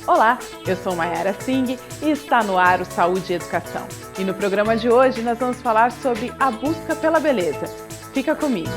Olá, eu sou Mayara Singh e está no ar o Saúde e Educação. E no programa de hoje nós vamos falar sobre a busca pela beleza. Fica comigo!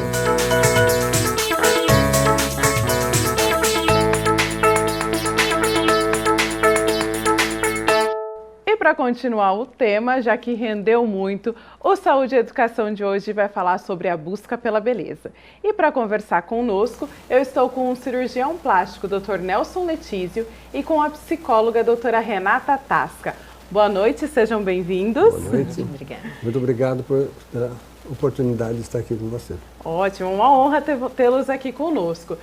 Para continuar o tema, já que rendeu muito, o Saúde e Educação de hoje vai falar sobre a busca pela beleza. E para conversar conosco, eu estou com o cirurgião plástico, Dr. Nelson Letísio, e com a psicóloga, doutora Renata Tasca. Boa noite, sejam bem-vindos. Boa noite. Obrigada. Muito obrigado pela oportunidade de estar aqui com você. Ótimo, uma honra tê-los aqui conosco.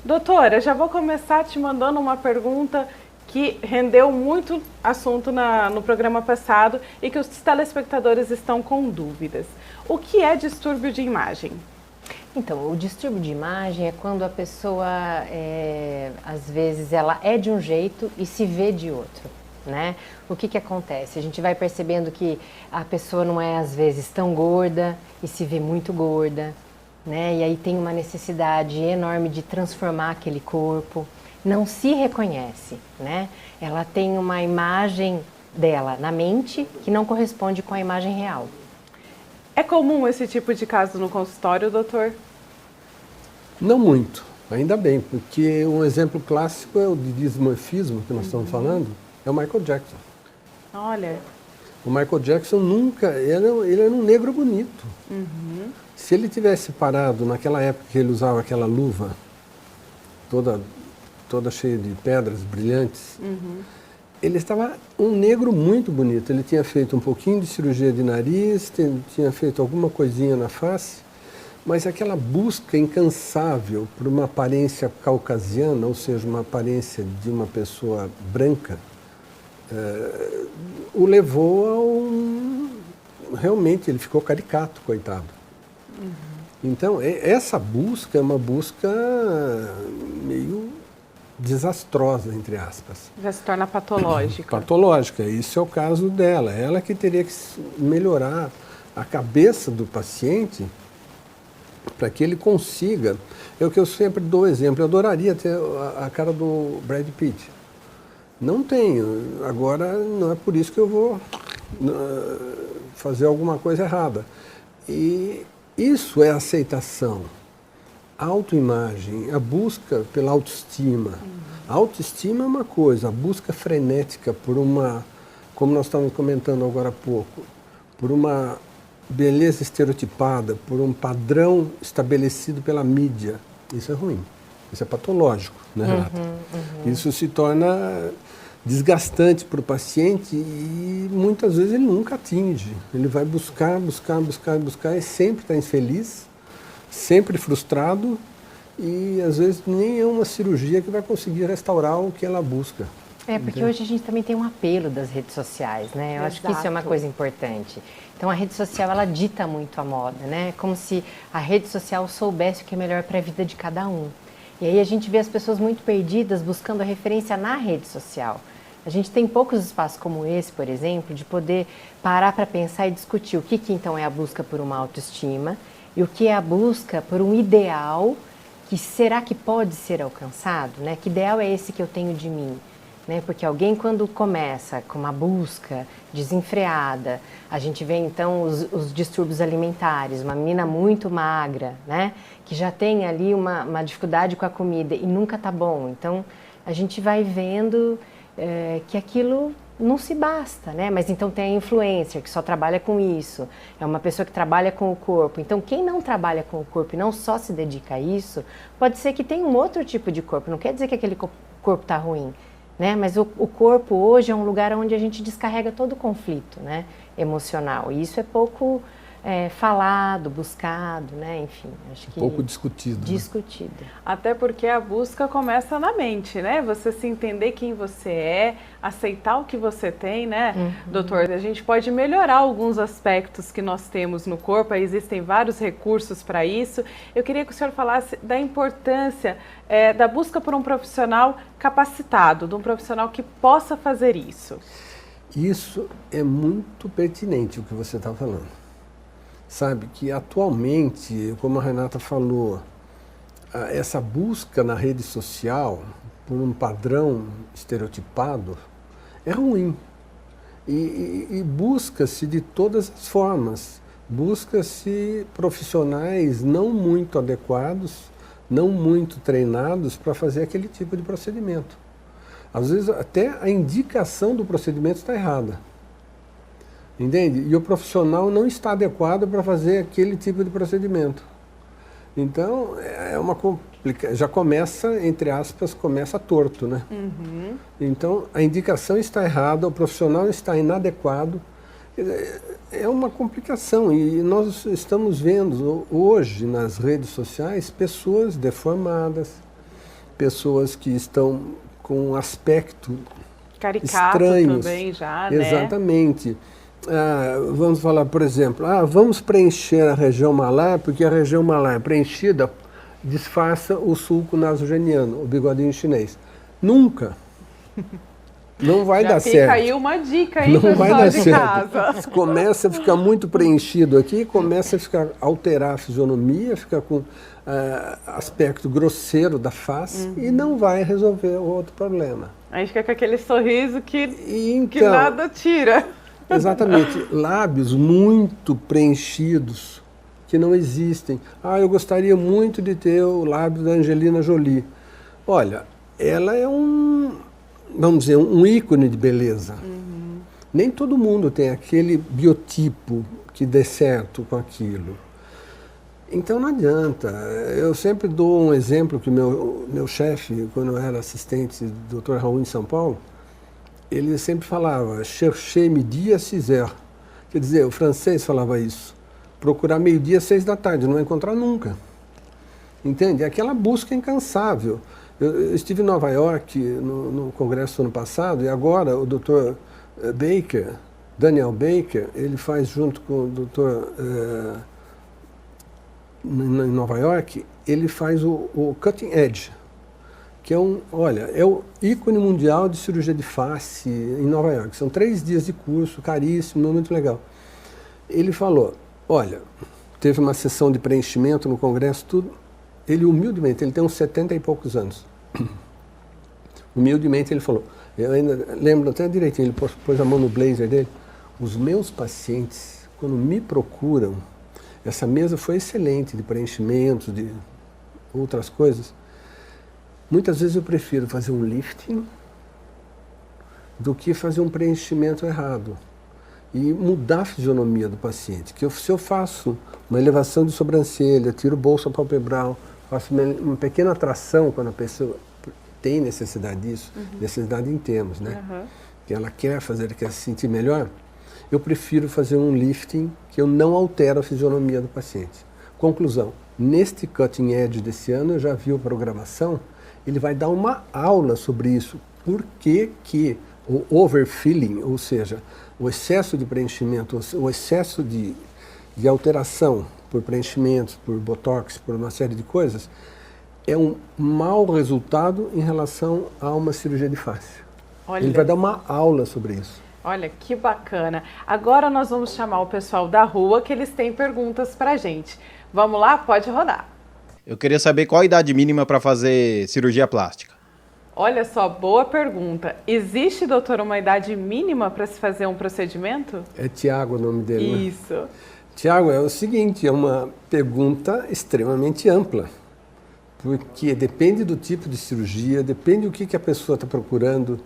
Doutora, já vou começar te mandando uma pergunta que rendeu muito assunto no programa passado e que os telespectadores estão com dúvidas. O que é distúrbio de imagem? Então, o distúrbio de imagem é quando a pessoa, às vezes, ela é de um jeito e se vê de outro, né? O que acontece? A gente vai percebendo que a pessoa não é, às vezes, tão gorda e se vê muito gorda, né? E aí tem uma necessidade enorme de transformar aquele corpo. Não se reconhece, né? Ela tem uma imagem dela na mente que não corresponde com a imagem real. É comum esse tipo de caso no consultório, doutor? Não muito, ainda bem, porque um exemplo clássico é o de dismorfismo que nós estamos falando, é o Michael Jackson. Olha. O Michael Jackson ele era um negro bonito. Se ele tivesse parado naquela época que ele usava aquela luva toda cheia de pedras brilhantes, ele estava um negro muito bonito. Ele tinha feito um pouquinho de cirurgia de nariz, tinha feito alguma coisinha na face, mas aquela busca incansável por uma aparência caucasiana, ou seja, uma aparência de uma pessoa branca, o levou realmente, ele ficou caricato, coitado. Então, essa busca é uma busca meio desastrosa, entre aspas. Já se torna patológica. Patológica, isso é o caso dela. Ela que teria que melhorar a cabeça do paciente para que ele consiga. É o que eu sempre dou exemplo. Eu adoraria ter a cara do Brad Pitt. Não tenho. Agora, não é por isso que eu vou fazer alguma coisa errada. E isso é aceitação. Autoimagem, a busca pela autoestima. A autoestima é uma coisa, a busca frenética por uma, como nós estávamos comentando agora há pouco, por uma beleza estereotipada, por um padrão estabelecido pela mídia. Isso é ruim, isso é patológico, né, Renata? Isso se torna desgastante para o paciente e muitas vezes ele nunca atinge. Ele vai buscar e sempre está infeliz, sempre frustrado e às vezes nem é uma cirurgia que vai conseguir restaurar o que ela busca. Porque hoje a gente também tem um apelo das redes sociais, né? Eu acho que isso é uma coisa importante. Então a rede social, ela dita muito a moda, né? Como se a rede social soubesse o que é melhor para a vida de cada um. E aí a gente vê as pessoas muito perdidas buscando a referência na rede social. A gente tem poucos espaços como esse, por exemplo, de poder parar para pensar e discutir o que então é a busca por uma autoestima e o que é a busca por um ideal que será que pode ser alcançado, né? Que ideal é esse que eu tenho de mim? Né? Porque alguém quando começa com uma busca desenfreada, a gente vê então os distúrbios alimentares, uma menina muito magra, né? Que já tem ali uma dificuldade com a comida e nunca tá bom. Então a gente vai vendo que aquilo não se basta, né? Mas então tem a influencer que só trabalha com isso, é uma pessoa que trabalha com o corpo. Então quem não trabalha com o corpo e não só se dedica a isso, pode ser que tenha um outro tipo de corpo, não quer dizer que aquele corpo está ruim, né? Mas o corpo hoje é um lugar onde a gente descarrega todo o conflito, né? Emocional, e isso é pouco falado, buscado, né? Enfim, acho que pouco discutido. Discutido. Né? Até porque a busca começa na mente, né? Você se entender quem você é, aceitar o que você tem, né, doutor? A gente pode melhorar alguns aspectos que nós temos no corpo, existem vários recursos para isso. Eu queria que o senhor falasse da importância da busca por um profissional capacitado, de um profissional que possa fazer isso. Isso é muito pertinente o que você está falando. Sabe que atualmente, como a Renata falou, essa busca na rede social por um padrão estereotipado, é ruim. E busca-se de todas as formas. Busca-se profissionais não muito adequados, não muito treinados para fazer aquele tipo de procedimento. Às vezes até a indicação do procedimento está errada. Entende? E o profissional não está adequado para fazer aquele tipo de procedimento. Então, é uma já começa, entre aspas, começa torto, né? Uhum. Então, a indicação está errada, o profissional está inadequado. É uma complicação e nós estamos vendo hoje nas redes sociais pessoas deformadas, pessoas que estão com um aspecto caricato estranhos. Também já, né? Exatamente. Vamos falar, por exemplo, vamos preencher a região malar, porque a região malar preenchida disfarça o sulco nasogeniano, o bigodinho chinês. Nunca. Não vai dar certo. Fica aí uma dica aí, não vai dar de certo. casa. Começa a ficar muito preenchido aqui, começa a alterar a fisionomia, fica com aspecto grosseiro da face e não vai resolver o outro problema. Aí fica com aquele sorriso que então, nada tira. Exatamente. Lábios muito preenchidos, que não existem. Eu gostaria muito de ter o lábio da Angelina Jolie. Olha, ela é vamos dizer, um ícone de beleza. Uhum. Nem todo mundo tem aquele biotipo que dê certo com aquilo. Então não adianta. Eu sempre dou um exemplo que meu chefe, quando eu era assistente do Dr. Raul em São Paulo, ele sempre falava, chercher midi à 6 heures. Quer dizer, o francês falava isso. Procurar meio-dia às 6 da tarde, não vai encontrar nunca. Entende? É aquela busca incansável. Eu estive em Nova York no congresso ano passado e agora o Dr. Baker, Daniel Baker, ele faz junto com o Dr. Em Nova York, ele faz o Cutting Edge, que é é o ícone mundial de cirurgia de face em Nova York. São 3 dias de curso, caríssimo, muito legal. Ele falou, olha, teve uma sessão de preenchimento no congresso, tudo. Ele humildemente, ele tem uns 70 e poucos anos. Humildemente ele falou, eu ainda lembro até direitinho, ele pôs a mão no blazer dele. Os meus pacientes, quando me procuram, essa mesa foi excelente de preenchimentos, de outras coisas. Muitas vezes eu prefiro fazer um lifting do que fazer um preenchimento errado. E mudar a fisionomia do paciente. Se eu faço uma elevação de sobrancelha, tiro o bolso palpebral, faço uma pequena tração quando a pessoa tem necessidade disso, necessidade em termos, né? Que ela quer se sentir melhor, eu prefiro fazer um lifting que eu não altero a fisionomia do paciente. Conclusão, neste Cutting Edge desse ano, eu já vi a programação, ele vai dar uma aula sobre isso. Por que o overfilling, ou seja, o excesso de preenchimento, o excesso de alteração por preenchimentos, por botox, por uma série de coisas, é um mau resultado em relação a uma cirurgia de face. Olha. Ele vai dar uma aula sobre isso. Olha, que bacana. Agora nós vamos chamar o pessoal da rua, que eles têm perguntas pra gente. Vamos lá? Pode rodar. Eu queria saber qual a idade mínima para fazer cirurgia plástica. Olha só, boa pergunta. Existe, doutor, uma idade mínima para se fazer um procedimento? É Tiago o nome dele, né? Isso. Tiago, é o seguinte, é uma pergunta extremamente ampla, porque depende do tipo de cirurgia, depende do que a pessoa está procurando.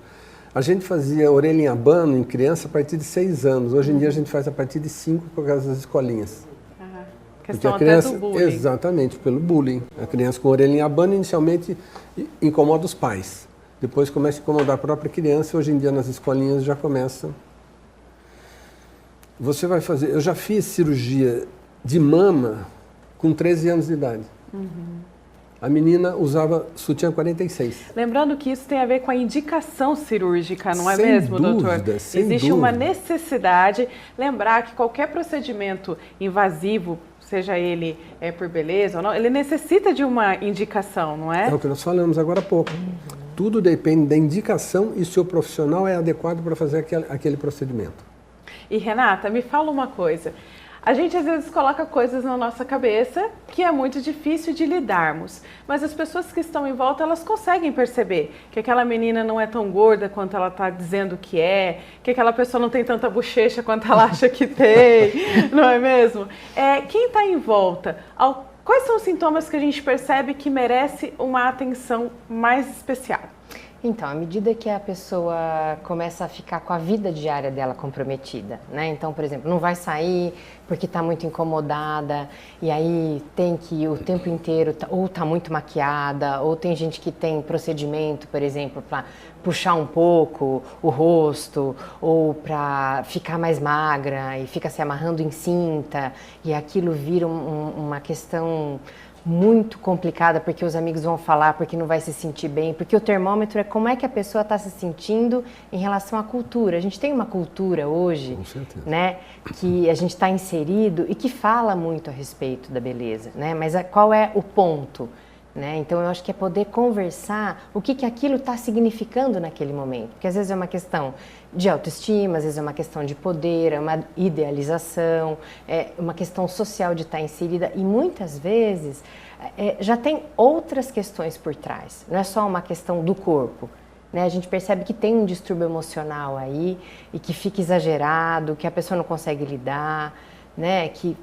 A gente fazia orelha em abano em criança a partir de 6 anos, hoje em dia a gente faz a partir de 5 por causa das escolinhas. Questão porque a criança, até do bullying. Exatamente, pelo bullying. A criança com orelha em abano inicialmente incomoda os pais, depois começa a incomodar a própria criança e hoje em dia nas escolinhas já começa. Você vai fazer... Eu já fiz cirurgia de mama com 13 anos de idade. A menina usava sutiã 46. Lembrando que isso tem a ver com a indicação cirúrgica, não é Sem mesmo, dúvida, doutor? sem Existe dúvida. uma necessidade. Lembrar que qualquer procedimento invasivo, seja ele por beleza ou não, ele necessita de uma indicação, não é? É o que nós falamos agora há pouco. Tudo depende da indicação e se o profissional é adequado para fazer aquele procedimento. E Renata, me fala uma coisa. A gente às vezes coloca coisas na nossa cabeça que é muito difícil de lidarmos, mas as pessoas que estão em volta, elas conseguem perceber que aquela menina não é tão gorda quanto ela está dizendo que aquela pessoa não tem tanta bochecha quanto ela acha que tem, não é mesmo? Quem está em volta, quais são os sintomas que a gente percebe que merece uma atenção mais especial? Então, à medida que a pessoa começa a ficar com a vida diária dela comprometida, né? Então, por exemplo, não vai sair porque está muito incomodada e aí tem que ir o tempo inteiro ou está muito maquiada, ou tem gente que tem procedimento, por exemplo, para puxar um pouco o rosto ou para ficar mais magra e fica se amarrando em cinta e aquilo vira uma questão muito complicada, porque os amigos vão falar, porque não vai se sentir bem, porque o termômetro é como é que a pessoa está se sentindo em relação à cultura. A gente tem uma cultura hoje, né, que a gente está inserido e que fala muito a respeito da beleza, né, mas qual é o ponto? Né? Então eu acho que é poder conversar o que aquilo está significando naquele momento, porque às vezes é uma questão de autoestima, às vezes é uma questão de poder, é uma idealização, é uma questão social de estar inserida e muitas vezes já tem outras questões por trás, não é só uma questão do corpo. Né? A gente percebe que tem um distúrbio emocional aí e que fica exagerado, que a pessoa não consegue lidar, né? Que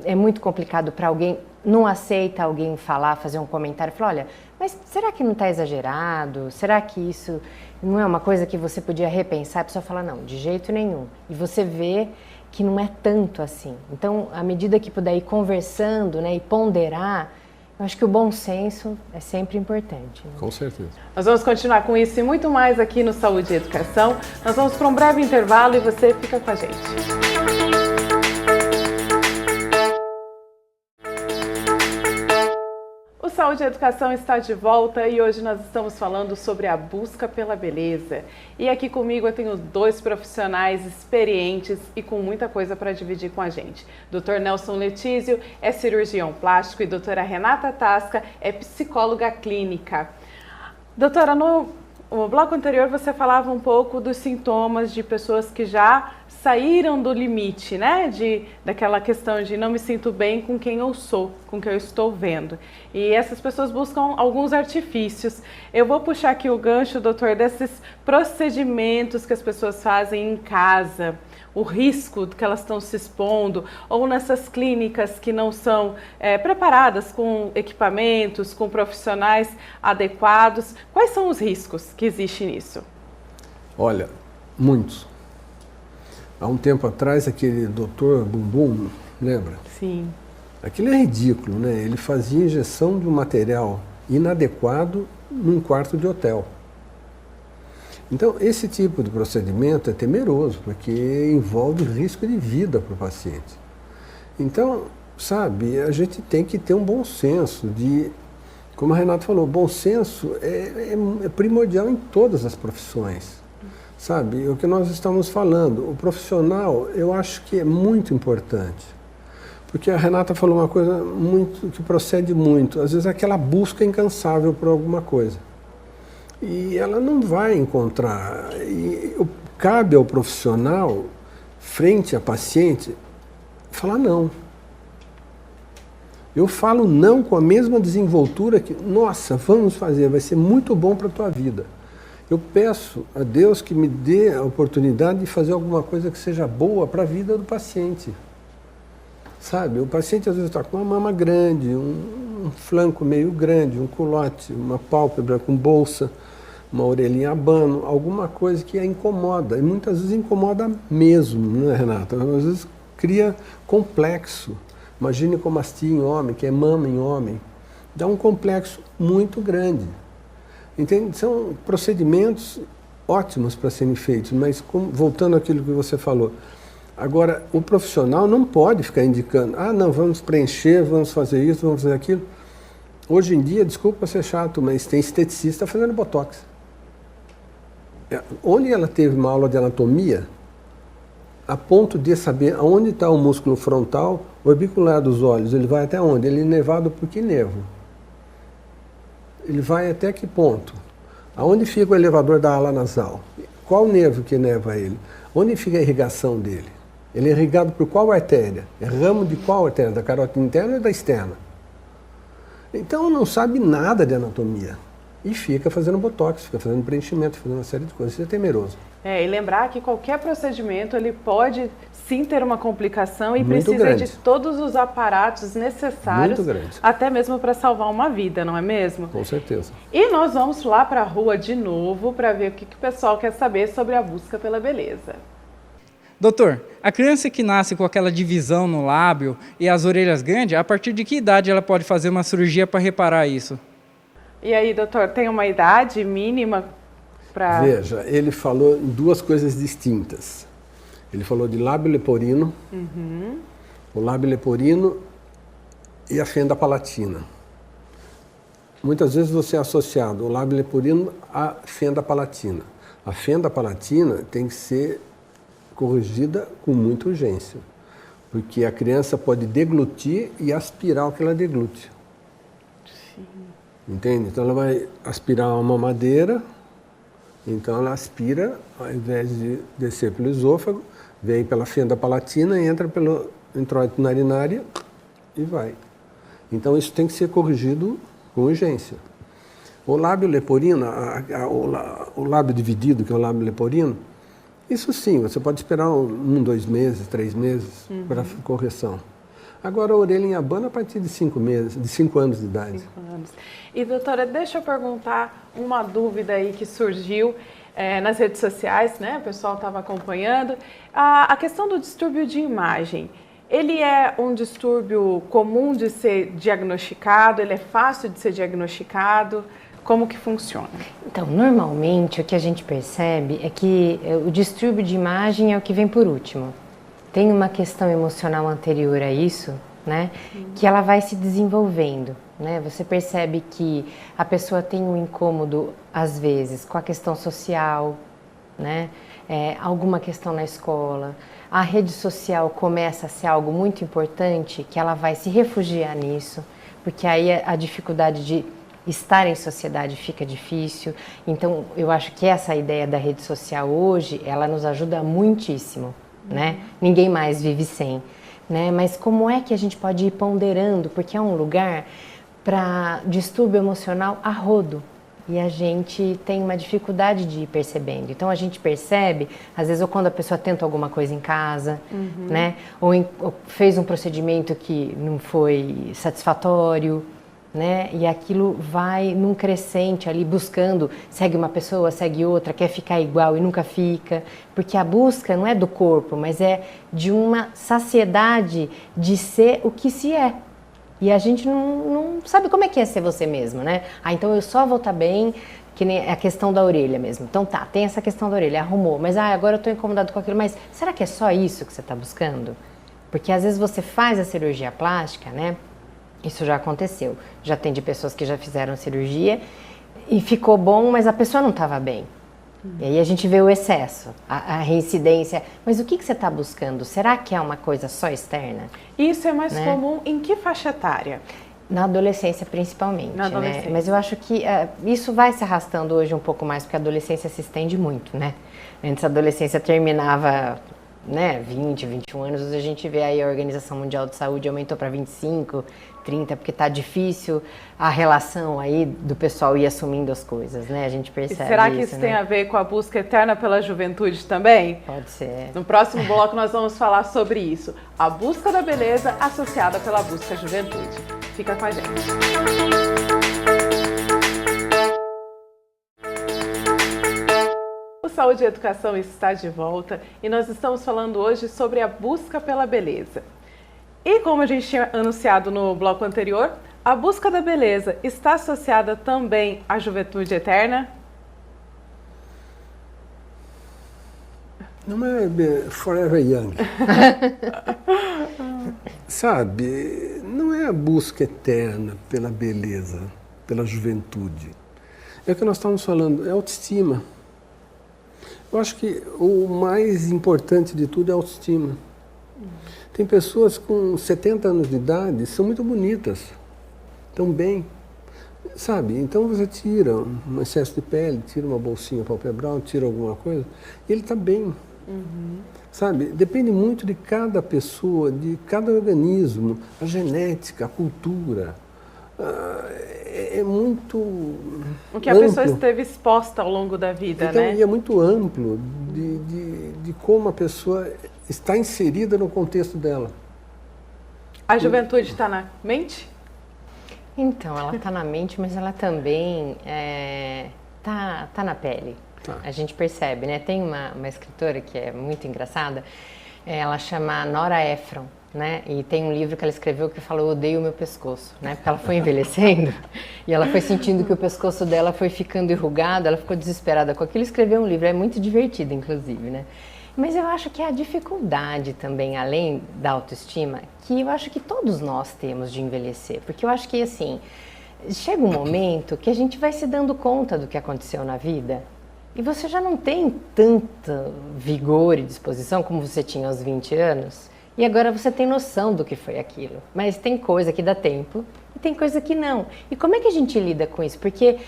é muito complicado para alguém, não aceita alguém falar, fazer um comentário, falar, olha, mas será que não está exagerado? Será que isso não é uma coisa que você podia repensar? A pessoa fala, não, de jeito nenhum. E você vê que não é tanto assim. Então, à medida que puder ir conversando, né, e ponderar, eu acho que o bom senso é sempre importante. Né? Com certeza. Nós vamos continuar com isso e muito mais aqui no Saúde e Educação. Nós vamos para um breve intervalo e você fica com a gente. Saúde e Educação está de volta e hoje nós estamos falando sobre a busca pela beleza. E aqui comigo eu tenho dois profissionais experientes e com muita coisa para dividir com a gente. Dr. Nelson Letísio é cirurgião plástico e doutora Renata Tasca é psicóloga clínica. Doutora, no bloco anterior você falava um pouco dos sintomas de pessoas que já saíram do limite, né? Daquela questão de não me sinto bem com quem eu sou, com o que eu estou vendo. E essas pessoas buscam alguns artifícios. Eu vou puxar aqui o gancho, doutor, desses procedimentos que as pessoas fazem em casa, o risco que elas estão se expondo, ou nessas clínicas que não são preparadas com equipamentos, com profissionais adequados. Quais são os riscos que existem nisso? Olha, muitos. Há um tempo atrás, aquele doutor Bumbum, lembra? Sim. Aquilo é ridículo, né? Ele fazia injeção de um material inadequado num quarto de hotel. Então, esse tipo de procedimento é temeroso, porque envolve risco de vida para o paciente. Então, sabe, a gente tem que ter um bom senso de, como a Renata falou, bom senso é primordial em todas as profissões. Sabe, o que nós estamos falando, o profissional, eu acho que é muito importante. Porque a Renata falou uma coisa que procede muito, às vezes aquela busca incansável por alguma coisa. E ela não vai encontrar. E cabe ao profissional, frente à paciente, falar não. Eu falo não com a mesma desenvoltura que, nossa, vamos fazer, vai ser muito bom para a tua vida. Eu peço a Deus que me dê a oportunidade de fazer alguma coisa que seja boa para a vida do paciente. Sabe, o paciente às vezes está com uma mama grande, um flanco meio grande, um culote, uma pálpebra com bolsa, uma orelhinha abano, alguma coisa que a incomoda. E muitas vezes incomoda mesmo, né, Renata? Às vezes cria complexo. Imagine como mastia em homem, que é mama em homem. Dá um complexo muito grande. Entende? São procedimentos ótimos para serem feitos, mas voltando àquilo que você falou, agora o profissional não pode ficar indicando, não, vamos preencher, vamos fazer isso, vamos fazer aquilo. Hoje em dia, desculpa ser chato, mas tem esteticista fazendo botox. Onde ela teve uma aula de anatomia, a ponto de saber aonde está o músculo frontal, o orbicular dos olhos, ele vai até onde? Ele é nervado por que nervo? Ele vai até que ponto? Aonde fica o elevador da ala nasal? Qual nervo que nerva ele? Onde fica a irrigação dele? Ele é irrigado por qual artéria? É ramo de qual artéria? Da carótida interna ou da externa? Então não sabe nada de anatomia. E fica fazendo botox, fica fazendo preenchimento, fazendo uma série de coisas. Isso é temeroso. E lembrar que qualquer procedimento ele pode sim ter uma complicação e Muito precisa grande. de todos os aparatos necessários, Muito grande. até mesmo para salvar uma vida, não é mesmo? Com certeza. E nós vamos lá para a rua de novo para ver o que o pessoal quer saber sobre a busca pela beleza. Doutor, a criança que nasce com aquela divisão no lábio e as orelhas grandes, a partir de que idade ela pode fazer uma cirurgia para reparar isso? E aí, doutor, tem uma idade mínima para... Veja, ele falou em duas coisas distintas. Ele falou de lábio leporino, o lábio leporino e a fenda palatina. Muitas vezes você é associado o lábio leporino à fenda palatina. A fenda palatina tem que ser corrigida com muita urgência, porque a criança pode deglutir e aspirar o que ela deglute. Sim. Entende? Então ela vai aspirar uma mamadeira, então ela aspira, ao invés de descer pelo esôfago, vem pela fenda palatina, entra pelo introito narinário e vai. Então isso tem que ser corrigido com urgência. O lábio leporino, o lábio dividido, que é o lábio leporino, isso sim, você pode esperar 1, 2 meses, 3 meses para correção. Agora a orelha em abano a partir de 5 meses, de 5 anos de idade. 5 anos. E doutora, deixa eu perguntar uma dúvida aí que surgiu nas redes sociais, né? O pessoal estava acompanhando. A questão do distúrbio de imagem, ele é um distúrbio comum de ser diagnosticado? Ele é fácil de ser diagnosticado? Como que funciona? Então, normalmente o que a gente percebe é que o distúrbio de imagem é o que vem por último. Tem uma questão emocional anterior a isso, né, que ela vai se desenvolvendo, né? Você percebe que a pessoa tem um incômodo, às vezes, com a questão social, né, alguma questão na escola. A rede social começa a ser algo muito importante, que ela vai se refugiar nisso, porque aí a dificuldade de estar em sociedade fica difícil. Então, eu acho que essa ideia da rede social hoje, ela nos ajuda muitíssimo, né? Ninguém mais vive sem, né? Mas como é que a gente pode ir ponderando? Porque é um lugar para distúrbio emocional a rodo. E a gente tem uma dificuldade de ir percebendo. Então, a gente percebe, às vezes, ou quando a pessoa tenta alguma coisa em casa, né? Ou fez um procedimento que não foi satisfatório, né? E aquilo vai num crescente ali, buscando, segue uma pessoa, segue outra, quer ficar igual e nunca fica, porque a busca não é do corpo, mas é de uma saciedade de ser o que se é. E a gente não sabe como é que é ser você mesmo, né? Então eu só vou estar bem, que nem a questão da orelha mesmo. Então tá, tem essa questão da orelha, arrumou, mas agora eu estou incomodado com aquilo, mas será que é só isso que você está buscando? Porque às vezes você faz a cirurgia plástica, né? Isso já aconteceu. Já tem de pessoas que já fizeram cirurgia e ficou bom, mas a pessoa não estava bem. E aí a gente vê o excesso, a reincidência. Mas o que você está buscando? Será que é uma coisa só externa? Isso é mais comum em que faixa etária? Na adolescência, principalmente. Na adolescência. Né? Mas eu acho que isso vai se arrastando hoje um pouco mais, porque a adolescência se estende muito, né? Antes a adolescência terminava, né, 20, 21 anos, hoje a gente vê aí a Organização Mundial de Saúde aumentou para 25, 30, porque tá difícil a relação aí do pessoal ir assumindo as coisas, né? A gente percebe. E será que isso tem a ver com a busca eterna pela juventude também? Pode ser. No próximo bloco nós vamos falar sobre isso. A busca da beleza associada pela busca à juventude. Fica com a gente. O Saúde e Educação está de volta e nós estamos falando hoje sobre a busca pela beleza. E como a gente tinha anunciado no bloco anterior, a busca da beleza está associada também à juventude eterna? Não é forever young. Sabe, não é a busca eterna pela beleza, pela juventude. É o que nós estamos falando, é autoestima. Eu acho que o mais importante de tudo é a autoestima. Tem pessoas com 70 anos de idade, são muito bonitas, estão bem, sabe? Então você tira um excesso de pele, tira uma bolsinha palpebral, tira alguma coisa, e ele está bem. Sabe? Depende muito de cada pessoa, de cada organismo, a genética, a cultura. É muito o que a amplo. pessoa esteve exposta ao longo da vida, então, né? E é muito amplo de como a pessoa está inserida no contexto dela. A juventude está na mente? Então, ela está na mente, mas ela também tá na pele. Tá. A gente percebe, né? Tem uma escritora que é muito engraçada, ela chama Nora Ephron, né? E tem um livro que ela escreveu que fala: eu odeio o meu pescoço, né? Porque ela foi envelhecendo e ela foi sentindo que o pescoço dela foi ficando enrugado, ela ficou desesperada com aquilo, escreveu um livro, é muito divertido, inclusive, né? Mas eu acho que é a dificuldade também, além da autoestima, que eu acho que todos nós temos de envelhecer. Porque eu acho que, assim, chega um momento que a gente vai se dando conta do que aconteceu na vida e você já não tem tanto vigor e disposição como você tinha aos 20 anos. E agora você tem noção do que foi aquilo. Mas tem coisa que dá tempo e tem coisa que não. E como é que a gente lida com isso? Porque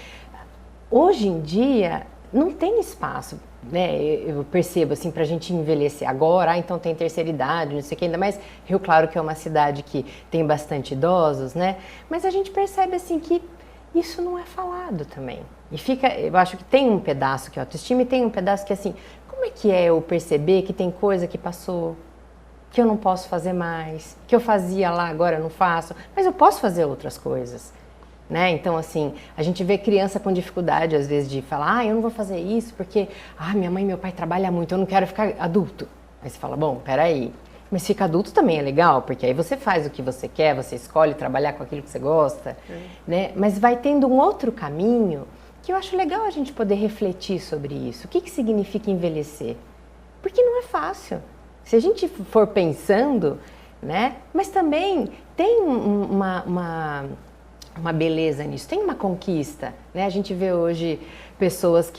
hoje em dia não tem espaço, né? Eu percebo assim, para a gente envelhecer agora, então tem terceira idade, não sei o que, ainda mais Rio Claro, que é uma cidade que tem bastante idosos, né? Mas a gente percebe assim que isso não é falado também. E fica, eu acho que tem um pedaço que é autoestima e tem um pedaço que assim, como é que eu perceber que tem coisa que passou, que eu não posso fazer mais, que eu fazia lá, agora eu não faço, mas eu posso fazer outras coisas. Né? Então, assim, a gente vê criança com dificuldade, às vezes, de falar: eu não vou fazer isso porque minha mãe e meu pai trabalham muito, eu não quero ficar adulto. Aí você fala: bom, peraí, mas ficar adulto também é legal, porque aí você faz o que você quer, você escolhe trabalhar com aquilo que você gosta, né? Mas vai tendo um outro caminho que eu acho legal a gente poder refletir sobre isso. O que significa envelhecer? Porque não é fácil. Se a gente for pensando, né? Mas também tem uma beleza nisso, tem uma conquista, né? A gente vê hoje pessoas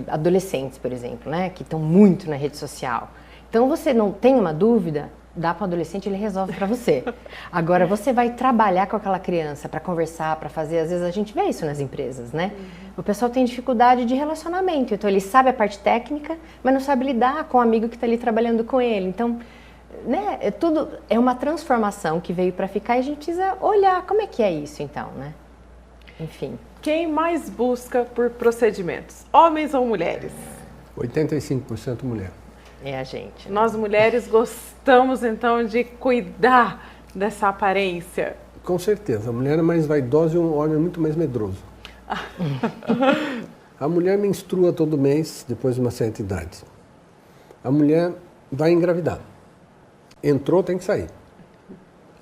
adolescentes, por exemplo, né? Que estão muito na rede social. Então você não tem uma dúvida, dá para o adolescente, ele resolve para você. Agora você vai trabalhar com aquela criança para conversar, para fazer, às vezes a gente vê isso nas empresas, né? O pessoal tem dificuldade de relacionamento, então ele sabe a parte técnica, mas não sabe lidar com o amigo que está ali trabalhando com ele. Então, né, é uma transformação que veio para ficar e a gente precisa olhar como é que é isso então, né? Enfim. Quem mais busca por procedimentos? Homens ou mulheres? 85% mulher. É a gente. Nós mulheres gostamos então de cuidar dessa aparência. Com certeza. A mulher é mais vaidosa e o homem é muito mais medroso. A mulher menstrua todo mês depois de uma certa idade. A mulher vai engravidar. Entrou, tem que sair.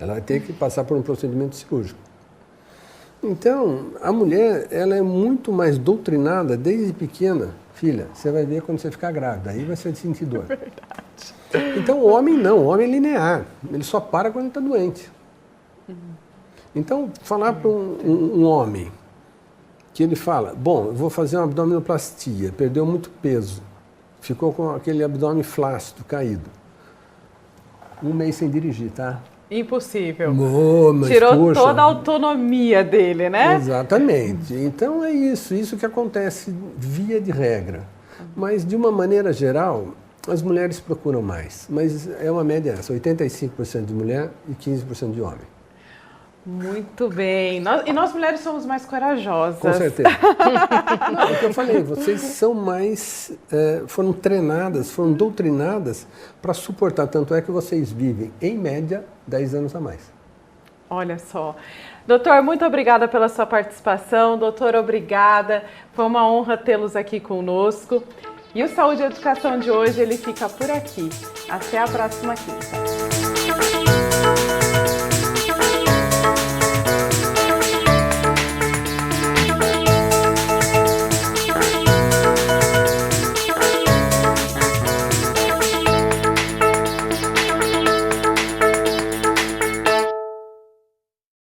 Ela vai ter que passar por um procedimento cirúrgico. Então, a mulher, ela é muito mais doutrinada desde pequena. Filha, você vai ver quando você ficar grávida, aí vai ser sentir dor. Verdade. Então, o homem não, o homem é linear. Ele só para quando está doente. Então, falar para um homem que ele fala: bom, eu vou fazer uma abdominoplastia, perdeu muito peso, ficou com aquele abdômen flácido, caído. Um mês sem dirigir, tá? Impossível. Mas, tirou poxa, toda a autonomia dele, né? Exatamente. Então é isso que acontece via de regra. Mas de uma maneira geral, as mulheres procuram mais. Mas é uma média essa, 85% de mulher e 15% de homem. Muito bem. Nós mulheres somos mais corajosas. Com certeza. Não, é o que eu falei, vocês são mais, foram treinadas, foram doutrinadas para suportar. Tanto é que vocês vivem, em média, 10 anos a mais. Olha só. Doutor, muito obrigada pela sua participação. Doutora, obrigada. Foi uma honra tê-los aqui conosco. E o Saúde e Educação de hoje, ele fica por aqui. Até a próxima quinta.